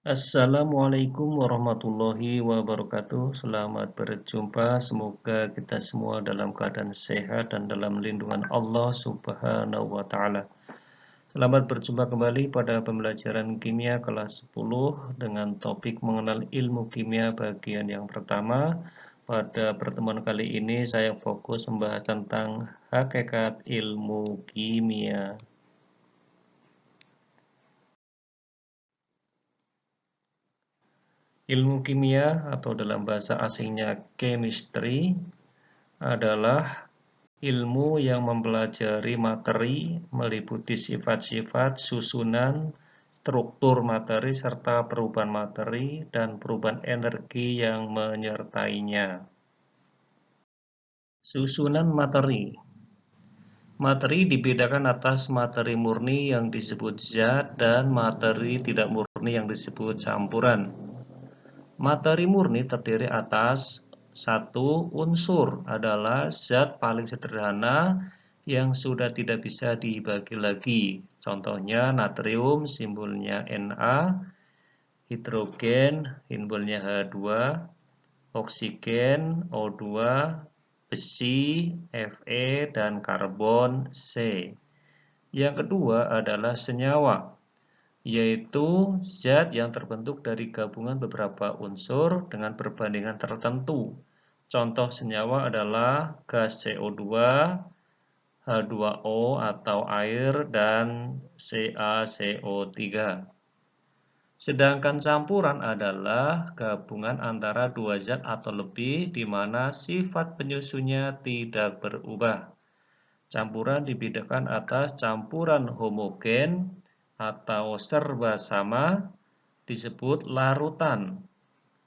Assalamualaikum warahmatullahi wabarakatuh. Selamat berjumpa. Semoga kita semua dalam keadaan sehat dan dalam lindungan Allah Subhanahu wa taala. Selamat berjumpa kembali pada pembelajaran kimia kelas 10 dengan topik mengenal ilmu kimia bagian yang pertama. Pada pertemuan kali ini saya fokus membahas tentang hakikat ilmu kimia. Ilmu kimia atau dalam bahasa asingnya chemistry adalah ilmu yang mempelajari materi, meliputi sifat-sifat, susunan, struktur materi, serta perubahan materi dan perubahan energi yang menyertainya. Susunan materi. Materi dibedakan atas materi murni yang disebut zat dan materi tidak murni yang disebut campuran. Materi murni terdiri atas satu unsur adalah zat paling sederhana yang sudah tidak bisa dibagi lagi. Contohnya natrium, simbolnya Na, hidrogen, simbolnya H2, oksigen, O2, besi, Fe, dan karbon, C. Yang kedua adalah senyawa, yaitu zat yang terbentuk dari gabungan beberapa unsur dengan perbandingan tertentu. Contoh senyawa adalah gas CO2, H2O atau air, dan CaCO3. Sedangkan campuran adalah gabungan antara dua zat atau lebih di mana sifat penyusunnya tidak berubah. Campuran dibedakan atas campuran homogen atau serba sama disebut larutan.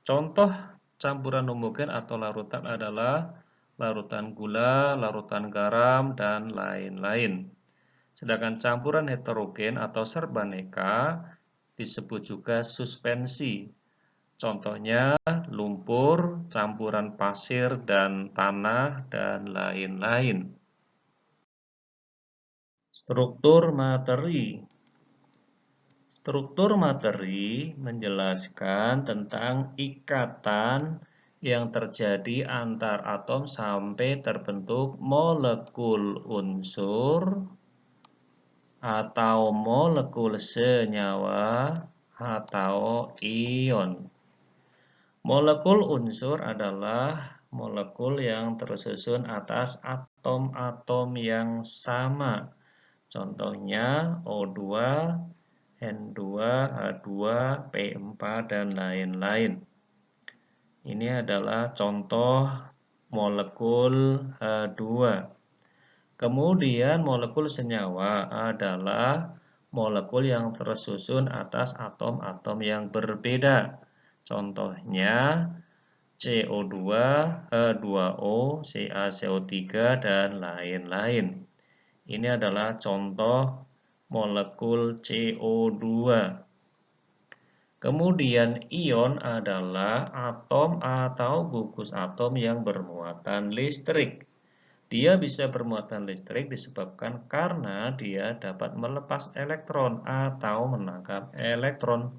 Contoh campuran homogen atau larutan adalah larutan gula, larutan garam, dan lain-lain. Sedangkan campuran heterogen atau serbaneka disebut juga suspensi. Contohnya lumpur, campuran pasir dan tanah, dan lain-lain. Struktur materi. Struktur materi menjelaskan tentang ikatan yang terjadi antar atom sampai terbentuk molekul unsur atau molekul senyawa atau ion. Molekul unsur adalah molekul yang tersusun atas atom-atom yang sama. Contohnya O2, N2, H2, P4, dan lain-lain. Ini adalah contoh molekul H2. Kemudian molekul senyawa adalah molekul yang tersusun atas atom-atom yang berbeda. Contohnya CO2, H2O, CaCO3, dan lain-lain. Ini adalah contoh molekul CO2. Kemudian ion adalah atom atau gugus atom yang bermuatan listrik. Dia bisa bermuatan listrik disebabkan karena dia dapat melepas elektron atau menangkap elektron.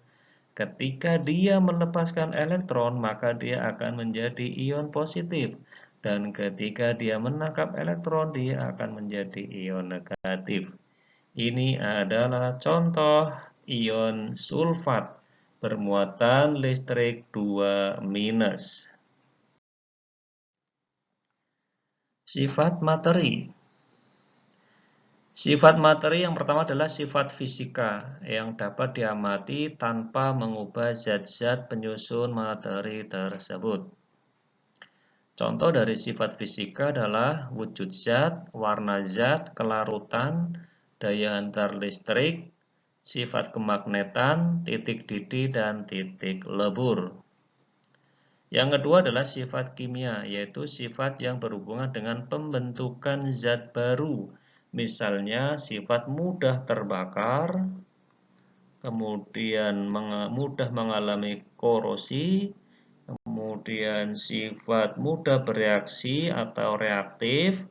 Ketika dia melepaskan elektron, maka dia akan menjadi ion positif. Dan ketika dia menangkap elektron, dia akan menjadi ion negatif. Ini adalah contoh ion sulfat bermuatan listrik 2-. Sifat materi. Sifat materi yang pertama adalah sifat fisika yang dapat diamati tanpa mengubah zat-zat penyusun materi tersebut. Contoh dari sifat fisika adalah wujud zat, warna zat, kelarutan, daya hantar listrik, sifat kemagnetan, titik didih, dan titik lebur. Yang kedua adalah sifat kimia, yaitu sifat yang berhubungan dengan pembentukan zat baru. Misalnya sifat mudah terbakar, kemudian mudah mengalami korosi, kemudian sifat mudah bereaksi atau reaktif,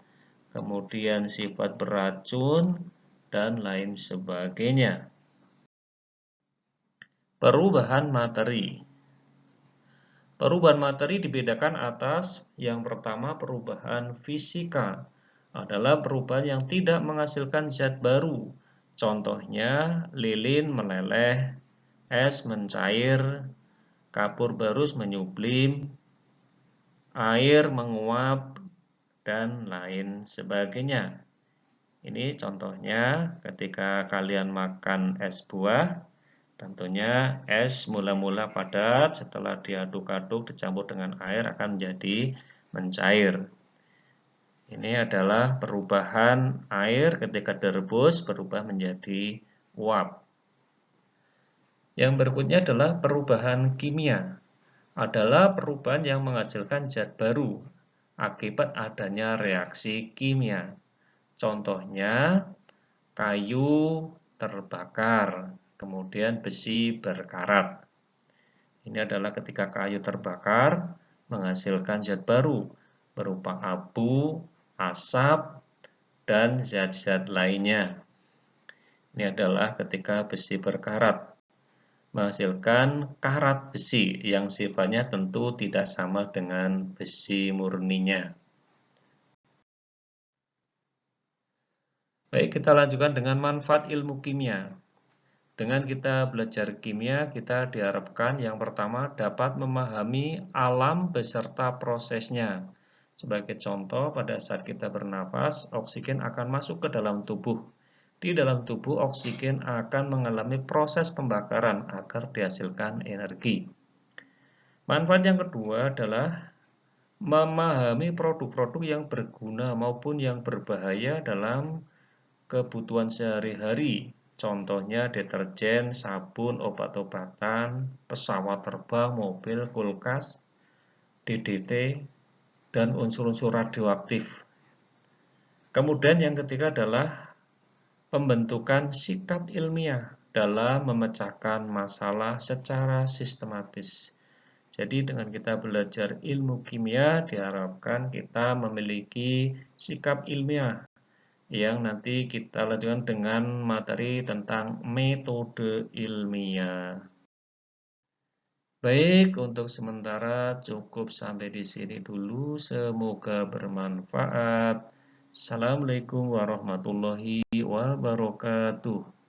kemudian sifat beracun, dan lain sebagainya. Perubahan materi. Perubahan materi dibedakan atas yang pertama perubahan fisika adalah perubahan yang tidak menghasilkan zat baru. Contohnya lilin meleleh, es mencair, kapur barus menyublim, air menguap, dan lain sebagainya. Ini contohnya ketika kalian makan es buah. Tentunya es mula-mula padat, setelah diaduk-aduk dicampur dengan air akan menjadi mencair. Ini adalah perubahan air ketika direbus berubah menjadi uap. Yang berikutnya adalah perubahan kimia. Adalah perubahan yang menghasilkan zat baru akibat adanya reaksi kimia. Contohnya kayu terbakar, kemudian besi berkarat. Ini adalah ketika kayu terbakar menghasilkan zat baru berupa abu, asap, dan zat-zat lainnya. Ini adalah ketika besi berkarat menghasilkan karat besi yang sifatnya tentu tidak sama dengan besi murninya. Baik, kita lanjutkan dengan manfaat ilmu kimia. Dengan kita belajar kimia, kita diharapkan yang pertama dapat memahami alam beserta prosesnya. Sebagai contoh, pada saat kita bernafas, oksigen akan masuk ke dalam tubuh. Di dalam tubuh, oksigen akan mengalami proses pembakaran agar dihasilkan energi. Manfaat yang kedua adalah memahami produk-produk yang berguna maupun yang berbahaya dalam kebutuhan sehari-hari, contohnya deterjen, sabun, obat-obatan, pesawat terbang, mobil, kulkas, DDT, dan unsur-unsur radioaktif. Kemudian yang ketiga adalah pembentukan sikap ilmiah dalam memecahkan masalah secara sistematis. Jadi dengan kita belajar ilmu kimia diharapkan kita memiliki sikap ilmiah yang nanti kita lanjutkan dengan materi tentang metode ilmiah. Baik, untuk sementara cukup sampai di sini dulu. Semoga bermanfaat. Assalamualaikum warahmatullahi wabarakatuh.